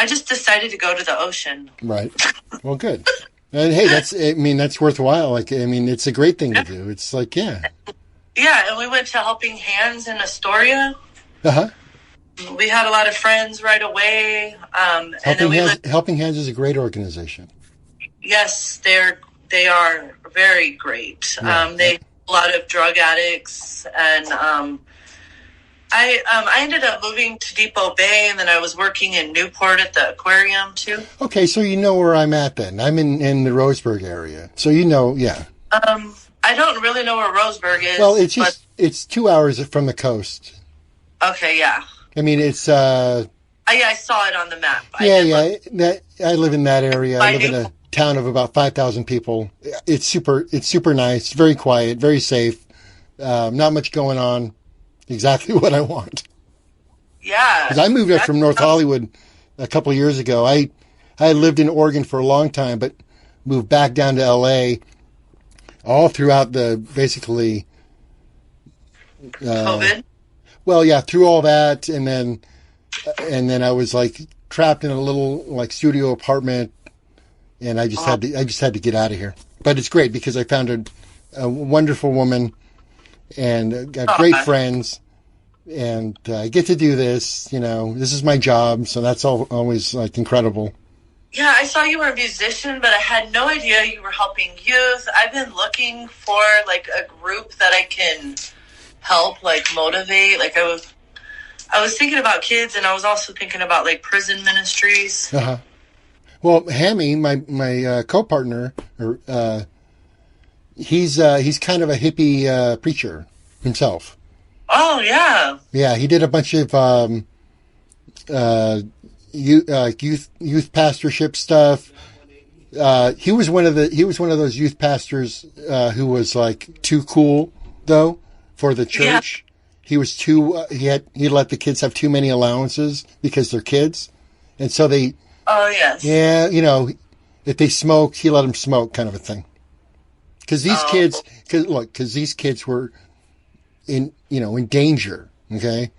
just decided to go to the ocean. Right. Well, good. And hey, that's worthwhile. Like, it's a great thing to do. It's like, yeah. Yeah, and we went to Helping Hands in Astoria. Uh-huh. We had a lot of friends right away. Helping Hands is a great organization. Yes, they are very great. Yeah. They have a lot of drug addicts, and I ended up moving to Depot Bay, and then I was working in Newport at the aquarium too. Okay, so you know where I'm at then. I'm in the Roseburg area, so yeah. I don't really know where Roseburg is. Well, it's 2 hours from the coast. Okay, yeah. It's I saw it on the map. I live in that area. I live in a town of about 5,000 people. It's super nice, very quiet, very safe. Not much going on. Exactly what I want. Yeah. Because I moved up from North Hollywood a couple of years ago. I lived in Oregon for a long time, but moved back down to L.A. all throughout basically COVID. Well, yeah, through all that, and then I was like trapped in a little like studio apartment, and I just had to get out of here. But it's great because I found a wonderful woman, and got great friends, and I get to do this. This is my job, so that's always like incredible. Yeah, I saw you were a musician, but I had no idea you were helping youth. I've been looking for like a group that I can help, like motivate. Like I was thinking about kids, and I was also thinking about like prison ministries. Uh-huh. Well, Hammy, my co-partner, he's kind of a hippie preacher himself. Oh yeah. Yeah, he did a bunch of youth pastorship stuff. He was one of those youth pastors who was like too cool though for the church. he was too, he let the kids have too many allowances because they're kids. And so they, Oh, yes. yeah, if they smoked, he let them smoke, kind of a thing. Because these kids, because these kids were in danger. Okay.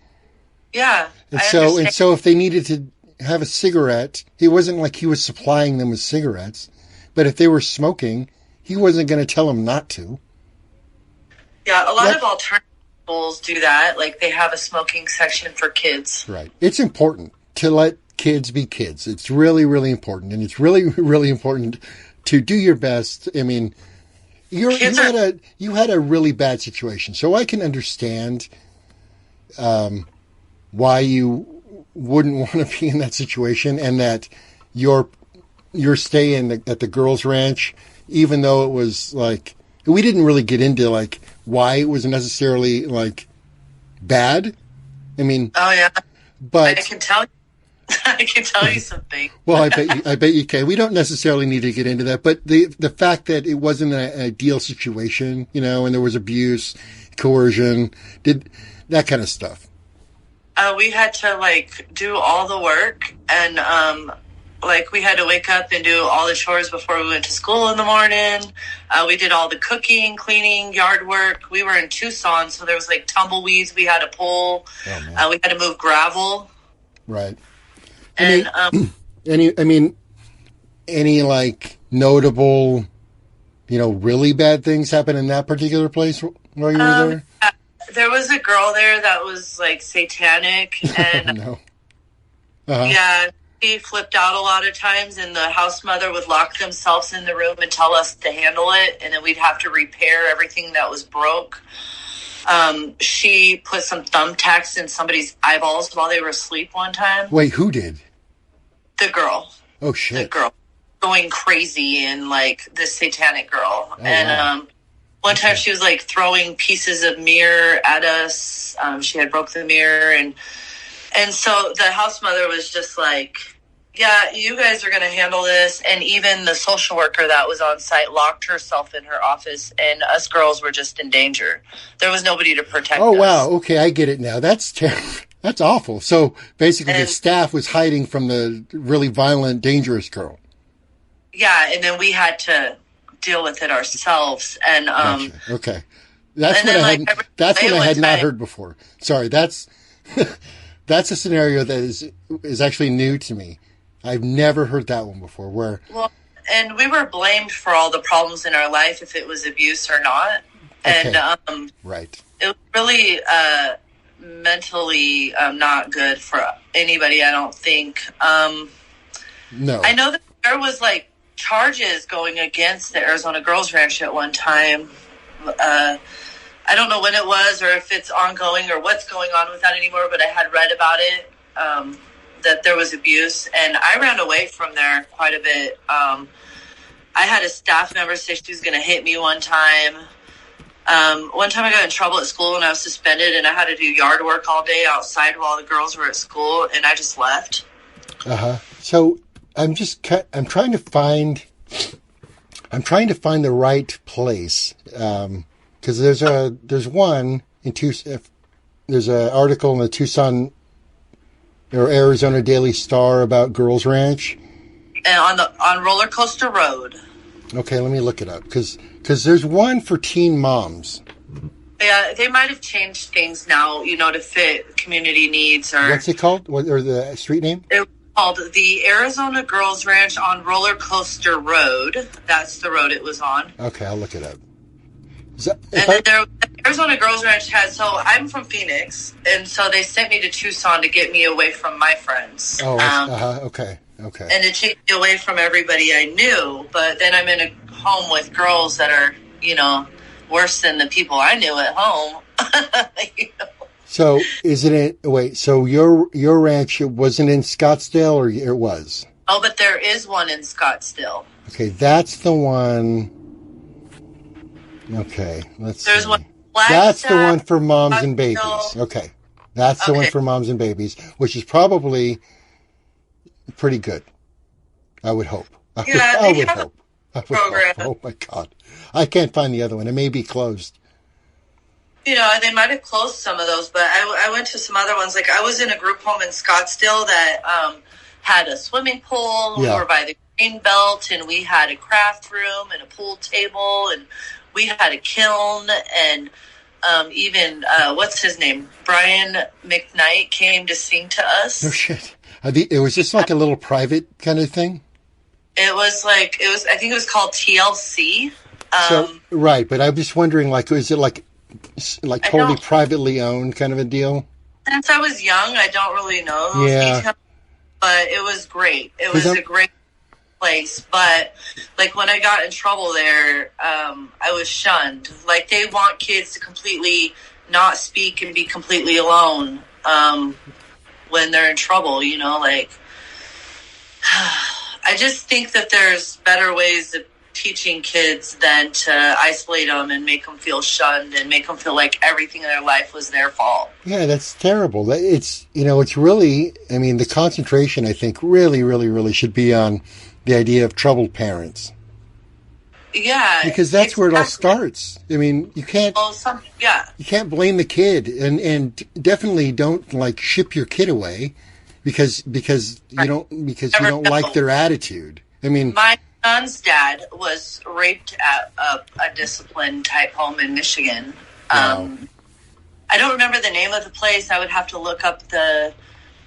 Yeah. And so if they needed to have a cigarette, it wasn't like he was supplying them with cigarettes. But if they were smoking, he wasn't going to tell them not to. Yeah, a lot of alternative schools do that. Like, they have a smoking section for kids. Right. It's important to let kids be kids. It's really, really important. And it's really, really important to do your best. I mean, you had a really bad situation. So I can understand why you wouldn't want to be in that situation, and that your stay at the girls' ranch, even though it was like, we didn't really get into like why it was necessarily like bad. I mean, oh yeah, but I can tell you something. Well, I bet you can. We don't necessarily need to get into that, but the fact that it wasn't an ideal situation, and there was abuse, coercion, that kind of stuff. We had to like do all the work, and like we had to wake up and do all the chores before we went to school in the morning. We did all the cooking, cleaning, yard work. We were in Tucson, so there was like tumbleweeds we had to pull. Oh, we had to move gravel. Right. And any like notable, really bad things happen in that particular place while you were there? There was a girl there that was like satanic, and no. Uh-huh. Yeah, she flipped out a lot of times, and the house mother would lock themselves in the room and tell us to handle it, and then we'd have to repair everything that was broke. She put some thumbtacks in somebody's eyeballs while they were asleep one time. Wait, who did? The girl. Oh, shit. The girl. Going crazy, and like this satanic girl. Oh, wow. One time she was like throwing pieces of mirror at us. She had broke the mirror, and so the house mother was just like, yeah, you guys are going to handle this. And even the social worker that was on site locked herself in her office, and us girls were just in danger. There was nobody to protect us. Oh, wow. Okay, I get it now. That's terrible. That's awful. So basically the staff was hiding from the really violent, dangerous girl. Yeah, and then we had to deal with it ourselves. And Gotcha. Okay. That's what I had not heard before. Sorry, that's a scenario that is actually new to me. I've never heard that one before. Well, and we were blamed for all the problems in our life, if it was abuse or not. Okay. And right. It was really mentally not good for anybody, I don't think. No. I know that there was like charges going against the Arizona Girls Ranch at one time. I don't know when it was, or if it's ongoing, or what's going on with that anymore, but I had read about it, that there was abuse, and I ran away from there quite a bit. I had a staff member say she was going to hit me one time. One time I got in trouble at school and I was suspended, and I had to do yard work all day outside while the girls were at school, and I just left. So I'm trying to find the right place, because there's an article in the Tucson or Arizona Daily Star about Girls Ranch, and on Roller Coaster Road. Okay, let me look it up, because there's one for teen moms. Yeah, they might have changed things now, to fit community needs. Or what's it called? Or the street name? It was called the Arizona Girls Ranch on Roller Coaster Road. That's the road it was on. Okay, I'll look it up. The Arizona Girls Ranch so I'm from Phoenix, and so they sent me to Tucson to get me away from my friends. Oh, okay. And to take me away from everybody I knew, but then I'm in a home with girls that are, worse than the people I knew at home. So so your ranch, it wasn't in Scottsdale, or it was? Oh, but there is one in Scottsdale. Okay, that's the one. Okay, let's see. One. That's the one for moms and babies. Okay. That's the one for moms and babies, which is pretty good. I would hope. I would hope. Oh my God. I can't find the other one. It may be closed. they might have closed some of those, but I went to some other ones. Like, I was in a group home in Scottsdale that had a swimming pool. Yeah. We were by the green belt, and we had a craft room and a pool table, and we had a kiln, and even, what's his name? Brian McKnight came to sing to us. No shit. It was just like a little private kind of thing? I think it was called TLC. Right, but I'm just wondering, like, is it like totally privately owned kind of a deal? Since I was young, I don't really know those details, but it was great. It was a great place, but like when I got in trouble there, I was shunned. Like, they want kids to completely not speak and be completely alone when they're in trouble, like I just think that there's better ways of teaching kids than to isolate them and make them feel shunned and make them feel like everything in their life was their fault. Yeah, that's terrible. It's really, I mean, the concentration, I think, really, really, really should be on the idea of troubled parents. Yeah. Because that's where it all starts. I mean, you can't you can't blame the kid, and definitely don't like ship your kid away because you don't like their attitude. I mean, my son's dad was raped at a discipline type home in Michigan. Wow. I don't remember the name of the place. I would have to look up the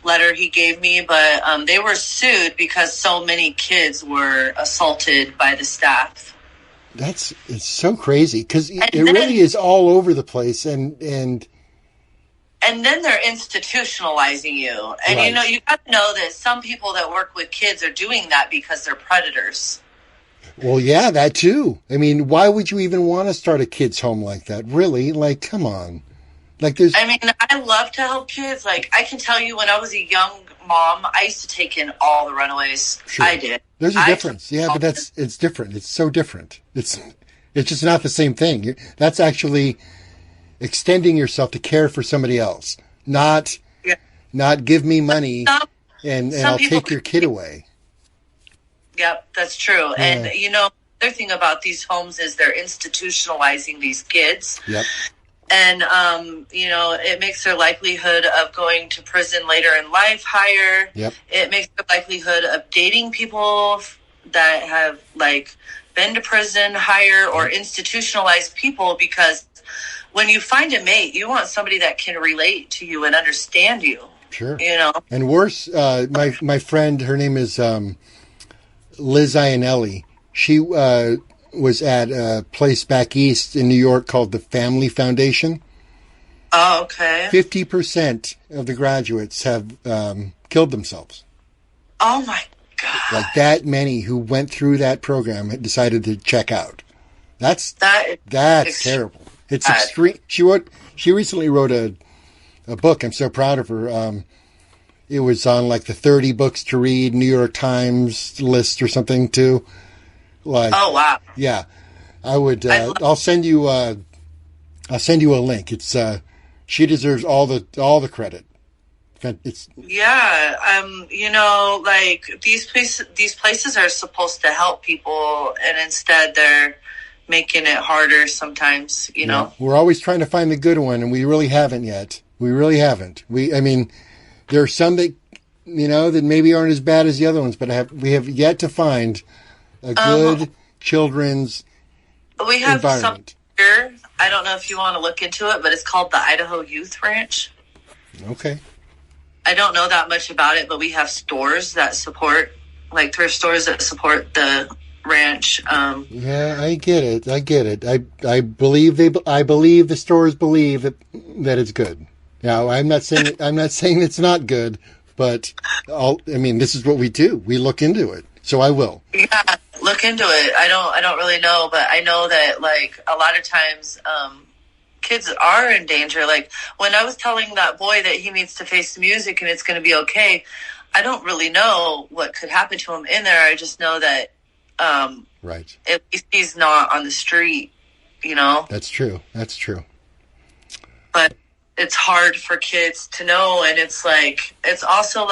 letter he gave me, but they were sued because so many kids were assaulted by the staff. It's so crazy because it really is all over the place, and then they're institutionalizing you, and right. You got to know that some people that work with kids are doing that because they're predators. Well, yeah, that too. I mean, why would you even want to start a kid's home like that? Really? Like, come on. Like, I love to help kids. Like, I can tell you, when I was a young mom, I used to take in all the runaways. Sure. I did. There's a difference. Yeah, but it's different. It's so different. It's just not the same thing. That's actually extending yourself to care for somebody else, not give me money and I'll take your kid away. Yep, that's true. Yeah. And the other thing about these homes is they're institutionalizing these kids. Yep. And, it makes their likelihood of going to prison later in life higher. Yep. It makes the likelihood of dating people that have, been to prison higher, or institutionalized people, because when you find a mate, you want somebody that can relate to you and understand you. Sure. And worse, my friend, her name is Liz Ionelli. She was at a place back east in New York called the Family Foundation. Oh, okay. 50% of the graduates have killed themselves. Oh, my God. Like, that many who went through that program had decided to check out. That's terrible. It's extreme. She recently wrote a book. I'm so proud of her. It was on the 30 books to read New York Times list or something too. Oh, wow. Yeah, I would. I'll send you a link. It's she deserves all the credit. It's these places are supposed to help people, and instead they're making it harder sometimes. Yeah, we're always trying to find the good one, and we really haven't yet. We really haven't. There are some that that maybe aren't as bad as the other ones, but we have yet to find a good children's we have environment. Some here. I don't know if you want to look into it, but it's called the Idaho Youth Ranch. Okay. I don't know that much about it, but we have stores that support, thrift stores that support the ranch. Yeah, I get it. I believe the stores believe that it's good. Now, I'm not saying it's not good, but this is what we do. We look into it. So I will. Yeah, look into it. I don't really know, but I know that a lot of times kids are in danger. Like, when I was telling that boy that he needs to face the music and it's going to be okay, I don't really know what could happen to him in there. I just know that right. At least he's not on the street, That's true. But it's hard for kids to know, and it's also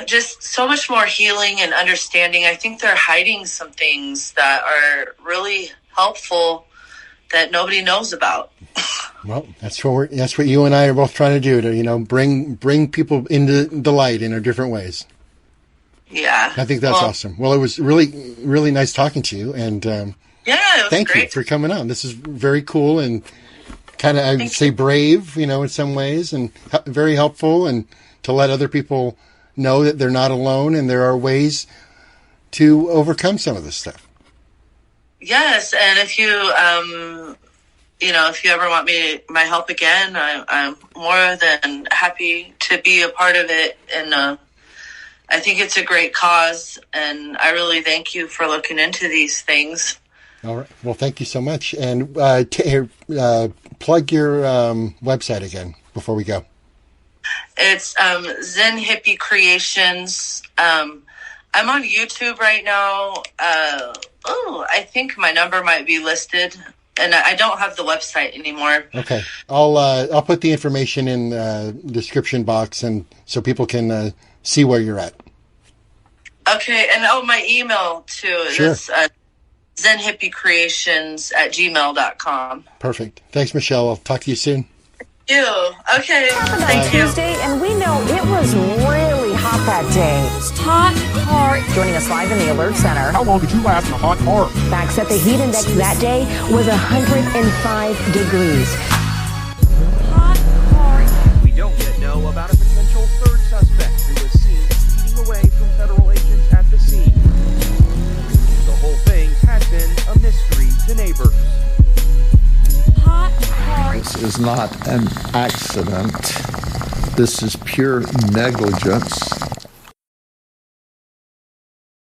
just so much more healing and understanding. I think they're hiding some things that are really helpful that nobody knows about. Well, that's what you and I are both trying to do, to bring people into the light in our different ways. Yeah, I think that's awesome. Well, it was really, really nice talking to you, and it was thank great. you for coming on. This is very cool and kind of, I would say, brave, in some ways, and very helpful, and to let other people know that they're not alone and there are ways to overcome some of this stuff. Yes, and if you, if you ever want my help again, I'm more than happy to be a part of it, and I think it's a great cause, and I really thank you for looking into these things. All right. Well, thank you so much. And plug your website again before we go. It's Zen Hippie Creations. I'm on YouTube right now. I think my number might be listed, and I don't have the website anymore. Okay. I'll put the information in the description box, and so people can see where you're at. Okay, and my email too. Sure. Is zenhippiecreations@gmail.com. Perfect. Thanks, Michelle. I'll talk to you soon. You. Okay. Happened on Thank you. Tuesday, and we know it was really hot that day. Hot car. Joining us live in the Alert Center. How long did you last in a hot car? Facts that the heat index that day was 105 degrees. Hot car. We don't yet know about a potential third suspect who was seen speeding away from federal agents at the scene. The whole thing had been a mystery to neighbors. Hot car. This is not an accident. This is pure negligence.